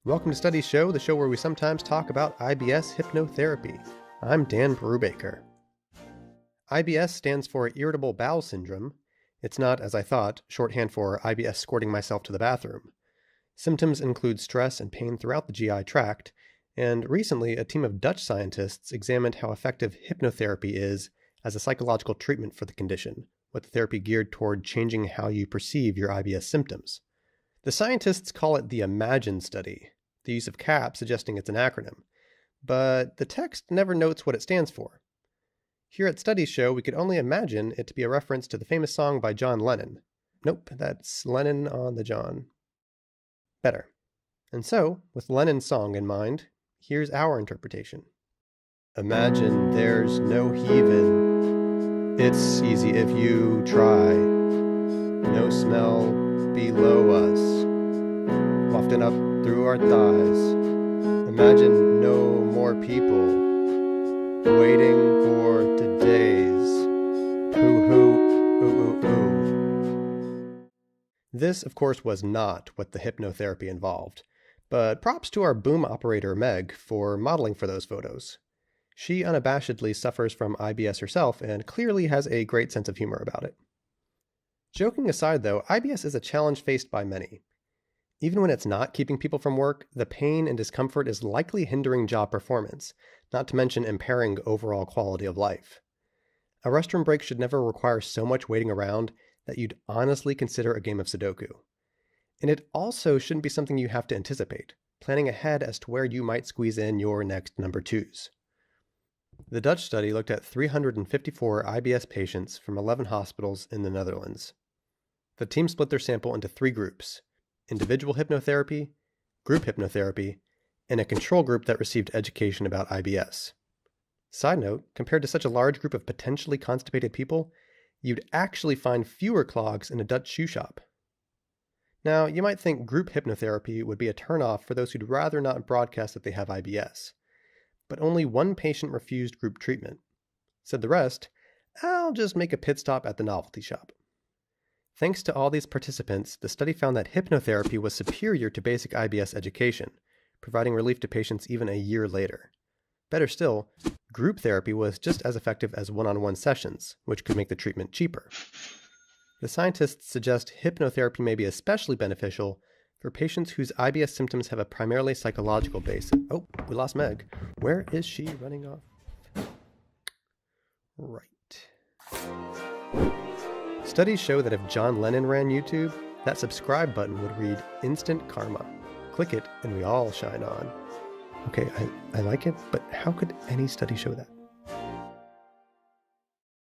Welcome to Studies Show, the show where we sometimes talk about IBS hypnotherapy. I'm Dan Brubaker. IBS stands for Irritable Bowel Syndrome. It's not, as I thought, shorthand for IBS escorting myself to the bathroom. Symptoms include stress and pain throughout the GI tract, and recently a team of Dutch scientists examined how effective hypnotherapy is as a psychological treatment for the condition, with the therapy geared toward changing how you perceive your IBS symptoms. The scientists call it the IMAGINE study, the use of CAP suggesting it's an acronym, but the text never notes what it stands for. Here at Studies Show, we could only imagine it to be a reference to the famous song by John Lennon. Nope, that's Lennon on the John. Better. And so, with Lennon's song in mind, here's our interpretation. Imagine there's no heaving. It's easy if you try. No smell below us, wafting up through our thighs. Imagine no more people waiting for today's ooh. This, of course, was not what the hypnotherapy involved, but props to our boom operator Meg for modeling for those photos. She unabashedly suffers from IBS herself and clearly has a great sense of humor about it. Joking aside, though, IBS is a challenge faced by many. Even when it's not keeping people from work, the pain and discomfort is likely hindering job performance, not to mention impairing overall quality of life. A restroom break should never require so much waiting around that you'd honestly consider a game of Sudoku. And it also shouldn't be something you have to anticipate, planning ahead as to where you might squeeze in your next number twos. The Dutch study looked at 354 IBS patients from 11 hospitals in the Netherlands. The team split their sample into 3 groups: individual hypnotherapy, group hypnotherapy, and a control group that received education about IBS. Side note, compared to such a large group of potentially constipated people, you'd actually find fewer clogs in a Dutch shoe shop. Now, you might think group hypnotherapy would be a turnoff for those who'd rather not broadcast that they have IBS, but only one patient refused group treatment. Said the rest, "I'll just make a pit stop at the novelty shop." Thanks to all these participants, the study found that hypnotherapy was superior to basic IBS education, providing relief to patients even a year later. Better still, group therapy was just as effective as one-on-one sessions, which could make the treatment cheaper. The scientists suggest hypnotherapy may be especially beneficial for patients whose IBS symptoms have a primarily psychological basis. Oh, we lost Meg. Where is she running off? Right. Studies show that if John Lennon ran YouTube, that subscribe button would read instant karma. Click it and we all shine on. Okay, I like it, but how could any study show that?